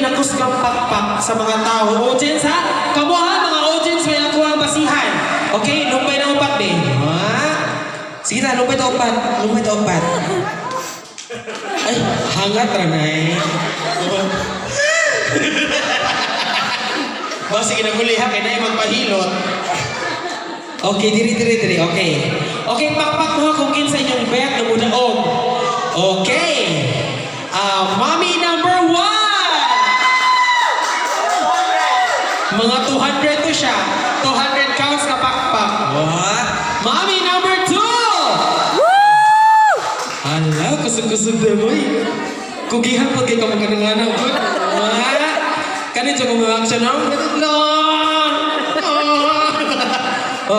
ginakos kang pakpak sa mga tao. Audience ha? Kamu ha, mga audience, may ako ang basihan. Okay, lumpay na upat, be. Ha? Sige na, lumpay na upat. Lumpay na upat. Ay, hangat ranay. Ba, sige na guli ha, kaya na magpahilot. Okay, diri. Okay. Okay, pakpak mo ha kung kinsa inyong bet na mudaog. Okay. Mommy number 1. Mga 200 to siya. 200 counts na pakpak. What? Mommy number 2. Hala, kusog-kusog na mo eh. Kugihan pag ikaw magkananganaw. What? Kanin siya kung mga action, no?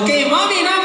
Okay, mommy number